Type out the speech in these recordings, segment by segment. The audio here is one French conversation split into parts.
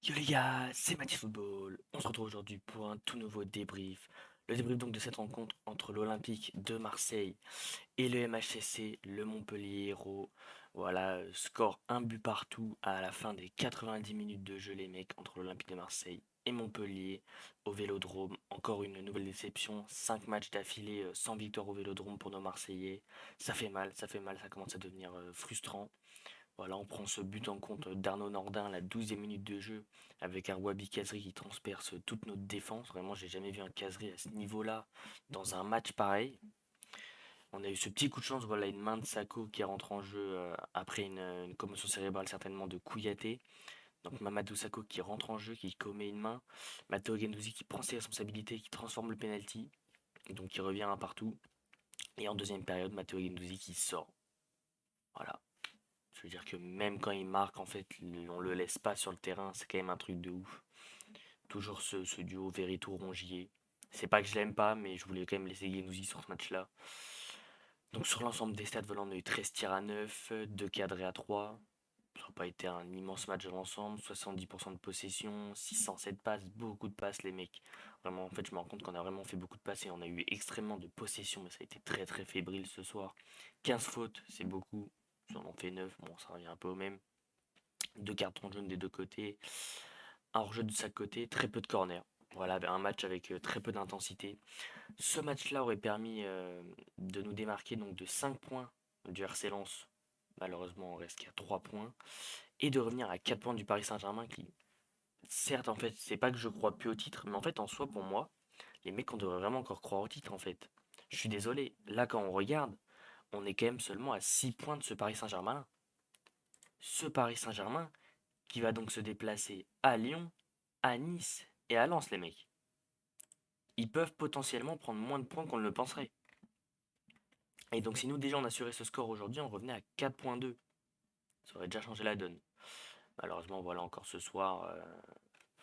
Yo les gars, c'est Mathieu Football. On se retrouve aujourd'hui pour un tout nouveau débrief. Le débrief donc de cette rencontre entre l'Olympique de Marseille et le MHSC, le Montpellier Hérault. Voilà, score un but partout à la fin des 90 minutes de jeu les mecs entre l'Olympique de Marseille et Montpellier au Vélodrome. Encore une nouvelle déception, 5 matchs d'affilée sans victoire au Vélodrome pour nos Marseillais. Ça fait mal, ça commence à devenir frustrant. Voilà, on prend ce but en compte d'Arnaud Nordin à la 12e minute de jeu avec un Wabi Kazri qui transperce toute notre défense. Vraiment, j'ai jamais vu un Kazri à ce niveau-là dans un match pareil. On a eu ce petit coup de chance, voilà, une main de Sako qui rentre en jeu après une commotion cérébrale certainement de Kouyaté. Donc Mamadou Sakho qui rentre en jeu, qui commet une main. Matteo Guendouzi qui prend ses responsabilités, qui transforme le penalty, donc qui revient un partout. Et en deuxième période, Matteo Guendouzi qui sort. Voilà. Je veux dire que même quand il marque, en fait, on le laisse pas sur le terrain, c'est quand même un truc de ouf. Toujours ce duo Verretou-Rongier. C'est pas que je l'aime pas, mais je voulais quand même laisser Guendouzi sur ce match-là. Donc sur l'ensemble des stats, voilà, on a eu 13 tirs à 9, 2 cadrés à 3. Ça n'a pas été un immense match dans l'ensemble, 70% de possession, 607 passes, beaucoup de passes les mecs. Vraiment, en fait, je me rends compte qu'on a vraiment fait beaucoup de passes et on a eu extrêmement de possession, mais ça a été très très fébrile ce soir. 15 fautes, c'est beaucoup. On en fait 9, bon, ça revient un peu au même. Deux cartons jaunes des deux côtés, un hors-jeu de chaque côté, très peu de corners. Voilà, un match avec très peu d'intensité. Ce match-là aurait permis de nous démarquer donc de 5 points du RC Lens. Malheureusement, on reste qu'à 3 points. Et de revenir à 4 points du Paris Saint-Germain qui, certes, en fait, c'est pas que je crois plus au titre, mais en fait, en soi, pour moi, les mecs, on devrait vraiment encore croire au titre, en fait. Je suis désolé, là, quand on regarde, on est quand même seulement à 6 points de ce Paris Saint-Germain. Ce Paris Saint-Germain, qui va donc se déplacer à Lyon, à Nice et à Lens, les mecs. Ils peuvent potentiellement prendre moins de points qu'on ne le penserait. Et donc si nous déjà on assurait ce score aujourd'hui, on revenait à 4,2. Ça aurait déjà changé la donne. Malheureusement, voilà, encore ce soir,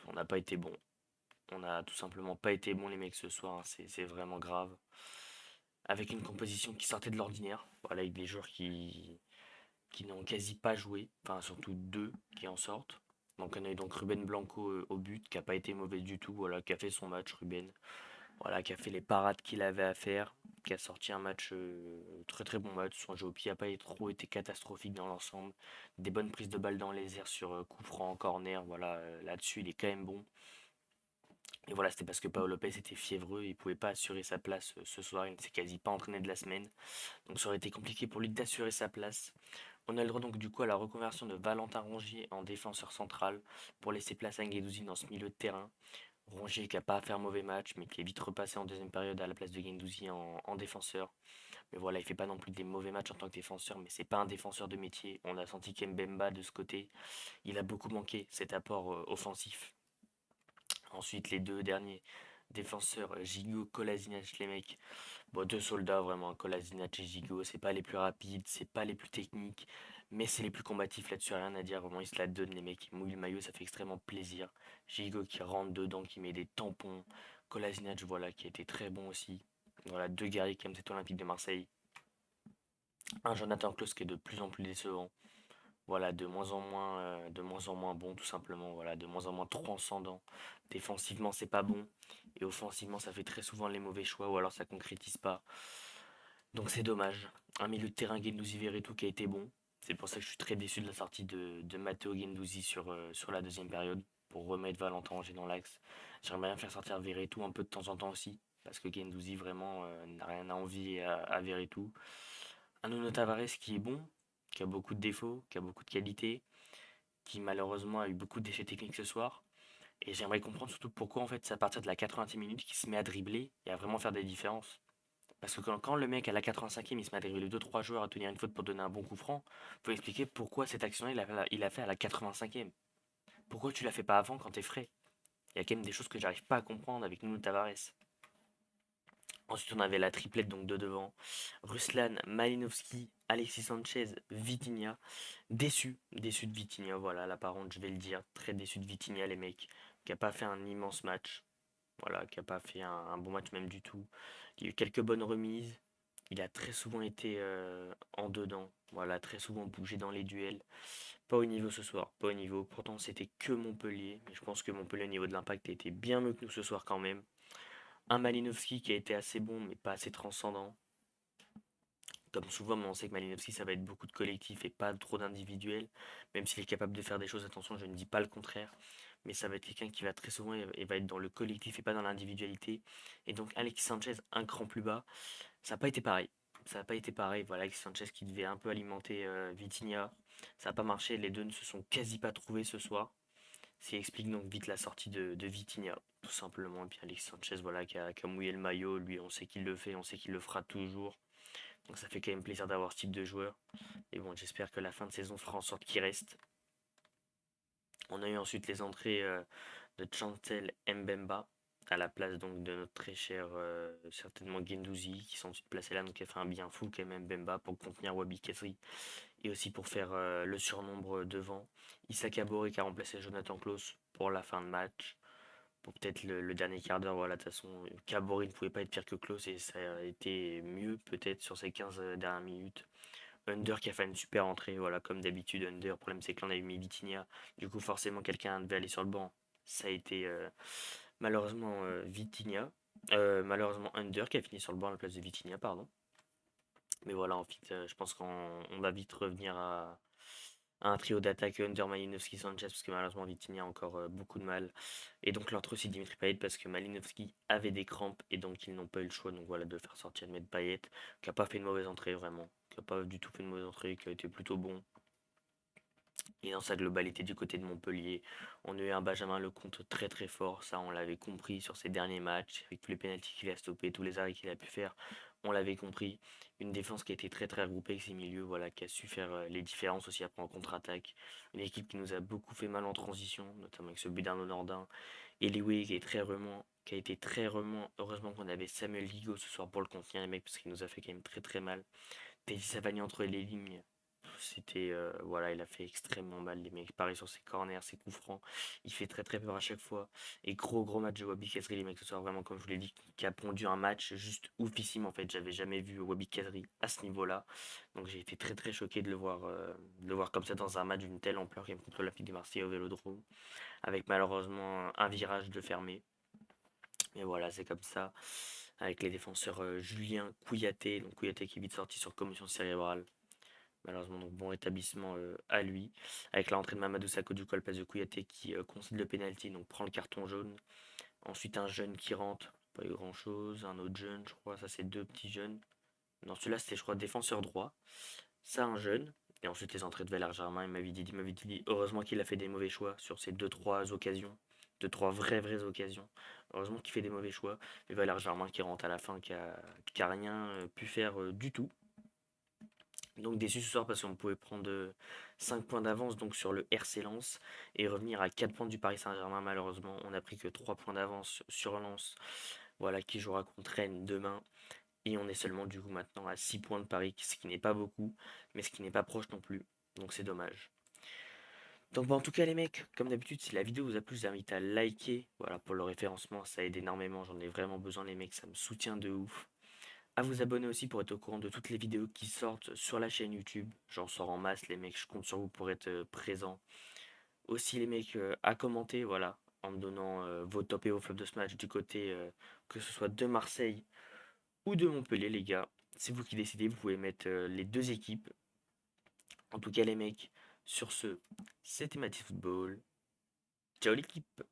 on n'a pas été bon. On n'a tout simplement pas été bon les mecs ce soir, hein. C'est vraiment grave. Avec une composition qui sortait de l'ordinaire. Voilà, avec des joueurs qui n'ont quasi pas joué. Enfin surtout deux qui en sortent. Donc on a eu donc Ruben Blanco au but, qui a pas été mauvais du tout, voilà, qui a fait son match, Ruben. Voilà, qui a fait les parades qu'il avait à faire, qui a sorti un match très très bon match. Son jeu au pied n'a pas trop été catastrophique dans l'ensemble. Des bonnes prises de balles dans les airs sur coup franc, corner, voilà, là-dessus il est quand même bon. Et voilà, c'était parce que Paolo Lopez était fiévreux, il pouvait pas assurer sa place ce soir, il ne s'est quasi pas entraîné de la semaine. Donc ça aurait été compliqué pour lui d'assurer sa place. On a le droit donc du coup à la reconversion de Valentin Rongier en défenseur central pour laisser place à Guendouzi dans ce milieu de terrain. Rongier qui a pas fait un mauvais match, mais qui est vite repassé en deuxième période à la place de Guendouzi en défenseur. Mais voilà, il fait pas non plus des mauvais matchs en tant que défenseur, mais c'est pas un défenseur de métier. On a senti qu'Embemba de ce côté, il a beaucoup manqué cet apport offensif. Ensuite, les deux derniers défenseurs, Gigot, Kolasinac, les mecs. Bon, deux soldats vraiment, Kolasinac et Gigot. C'est pas les plus rapides, c'est pas les plus techniques, mais c'est les plus combatifs là-dessus, rien à dire. Vraiment, ils se la donnent, les mecs. Ils mouillent le maillot, ça fait extrêmement plaisir. Gigot qui rentre dedans, qui met des tampons. Kolasinac, voilà, qui a été très bon aussi. Voilà, deux guerriers qui aiment cet Olympique de Marseille. Un Jonathan Klaus qui est de plus en plus décevant. Voilà, de moins en moins bon, tout simplement. Voilà, de moins en moins transcendant. Défensivement, c'est pas bon. Et offensivement, ça fait très souvent les mauvais choix ou alors ça concrétise pas. Donc c'est dommage. Un milieu de terrain Guendouzi Verretou qui a été bon. C'est pour ça que je suis très déçu de la sortie de Matteo Guendouzi sur la deuxième période pour remettre Valentin Rongier dans l'axe. J'aimerais bien faire sortir Verretou un peu de temps en temps aussi parce que Guendouzi vraiment n'a rien à envier à Verretou. Un Nuno Tavares qui est bon, qui a beaucoup de défauts, qui a beaucoup de qualités, qui malheureusement a eu beaucoup d'essais techniques ce soir. Et j'aimerais comprendre surtout pourquoi en fait c'est à partir de la 80e minute qu'il se met à dribbler et à vraiment faire des différences. Parce que quand le mec à la 85e il se met à dribbler deux trois joueurs à tenir une faute pour donner un bon coup franc, faut expliquer pourquoi cette action-là il a fait à la 85e. Pourquoi tu la fais pas avant quand t'es frais? Il y a quand même des choses que j'arrive pas à comprendre avec Nuno Tavares. Ensuite, on avait la triplette donc de devant. Ruslan, Malinowski, Alexis Sanchez, Vitinha. Déçu de Vitinha, voilà, la parente, je vais le dire. Très déçu de Vitinha, les mecs. Qui a pas fait un immense match. Voilà, qui a pas fait un bon match même du tout. Il y a eu quelques bonnes remises. Il a très souvent été en dedans, voilà, très souvent bougé dans les duels. Pas au niveau ce soir, pas au niveau. Pourtant, c'était que Montpellier. Mais je pense que Montpellier, au niveau de l'impact, a été bien mieux que nous ce soir quand même. Un Malinowski qui a été assez bon, mais pas assez transcendant. Comme souvent, mais on sait que Malinowski, ça va être beaucoup de collectif et pas trop d'individuel. Même s'il est capable de faire des choses, attention, je ne dis pas le contraire. Mais ça va être quelqu'un qui va très souvent et va être dans le collectif et pas dans l'individualité. Et donc, Alexis Sanchez, un cran plus bas, ça n'a pas été pareil. Ça n'a pas été pareil. Voilà, Alexis Sanchez qui devait un peu alimenter Vitinha. Ça n'a pas marché. Les deux ne se sont quasi pas trouvés ce soir. Ce qui explique donc vite la sortie de Vitinha, tout simplement. Et puis Alexis Sanchez, voilà, qui a mouillé le maillot. Lui, on sait qu'il le fait, on sait qu'il le fera toujours. Donc ça fait quand même plaisir d'avoir ce type de joueur. Et bon, j'espère que la fin de saison fera en sorte qu'il reste. On a eu ensuite les entrées de Chantel Mbemba à la place donc de notre très cher certainement Guendouzi qui sont ensuite placés là, donc il a fait un bien fou quand même Mbemba pour contenir Wabi Kesri et aussi pour faire le surnombre devant. Issa Kabore qui a remplacé Jonathan Klaus pour la fin de match, pour peut-être le dernier quart d'heure. Voilà, de toute façon Kabore ne pouvait pas être pire que Klaus et ça a été mieux peut-être sur ces 15 dernières minutes. Under qui a fait une super entrée, voilà, comme d'habitude. Under, le problème c'est que l'on avait mis Vitinha, du coup forcément quelqu'un devait aller sur le banc. Ça a été malheureusement Vitinha, malheureusement Under qui a fini sur le banc à la place de Vitinha, pardon. Mais voilà, en fait, je pense qu'on va vite revenir à un trio d'attaque Under, Malinowski, Sanchez, parce que malheureusement Vitinha a encore beaucoup de mal. Et donc l'entre aussi Dimitri Payet, parce que Malinowski avait des crampes, et donc ils n'ont pas eu le choix donc voilà, de faire sortir Med Payet, qui n'a pas fait une mauvaise entrée vraiment, qui n'a pas du tout fait une mauvaise entrée, qui a été plutôt bon. Et dans sa globalité du côté de Montpellier, on a eu un Benjamin Lecomte très très fort, ça on l'avait compris sur ses derniers matchs, avec tous les pénaltys qu'il a stoppés, tous les arrêts qu'il a pu faire, on l'avait compris. Une défense qui a été très très regroupée avec ses milieux, voilà, qui a su faire les différences aussi après en contre-attaque. Une équipe qui nous a beaucoup fait mal en transition, notamment avec ce but d'Arnaud Nordin. Et Louis qui est très remuant, qui a été très remuant. Heureusement qu'on avait Samuel Ligo ce soir pour le contenir, les mecs, parce qu'il nous a fait quand même très très mal. Teddy Savani entre les lignes, c'était voilà, il a fait extrêmement mal les mecs. Pareil sur ses corners, ses coups francs, il fait très très peur à chaque fois. Et gros match de Wabi Kazri les mecs ce soir, vraiment comme je vous l'ai dit, qui a pondu un match juste oufissime en fait. J'avais jamais vu Wabi Kazri à ce niveau-là, donc j'ai été très très choqué de le voir comme ça dans un match d'une telle ampleur comme contre l'Olympique de Marseille au Vélodrome, avec malheureusement un virage de fermé. Mais voilà, c'est comme ça. Avec les défenseurs Julien Kouyaté, donc Kouyaté qui est vite sorti sur commotion cérébrale. Malheureusement, donc bon rétablissement à lui. Avec la rentrée de Mamadou Sakho du coup à la place de Kouyaté qui concède le penalty, donc prend le carton jaune. Ensuite un jeune qui rentre, pas eu grand chose. Un autre jeune, je crois, ça c'est deux petits jeunes. Non, celui-là c'était je crois défenseur droit. Ça un jeune. Et ensuite les entrées de Valère Germain, il m'avait dit heureusement qu'il a fait des mauvais choix sur ces deux trois occasions. Deux, trois vraies occasions. Heureusement qu'il fait des mauvais choix. Et Valère Germain qui rentre à la fin, qui a rien pu faire du tout. Donc déçu ce soir parce qu'on pouvait prendre 5 points d'avance donc sur le RC Lens et revenir à 4 points du Paris Saint-Germain. Malheureusement, on n'a pris que 3 points d'avance sur Lens, voilà, qui jouera contre Rennes demain. Et on est seulement du coup maintenant à 6 points de Paris, ce qui n'est pas beaucoup, mais ce qui n'est pas proche non plus. Donc c'est dommage. Donc en tout cas les mecs, comme d'habitude, si la vidéo vous a plu, je vous invite à liker. Voilà, pour le référencement, ça aide énormément, j'en ai vraiment besoin les mecs, ça me soutient de ouf. À vous abonner aussi pour être au courant de toutes les vidéos qui sortent sur la chaîne YouTube. J'en sors en masse les mecs, je compte sur vous pour être présents. Aussi les mecs à commenter, voilà, en me donnant vos tops et vos flops de ce match du côté que ce soit de Marseille ou de Montpellier les gars. C'est vous qui décidez, vous pouvez mettre les deux équipes. En tout cas les mecs, sur ce, c'était Mathieu Football. Ciao l'équipe.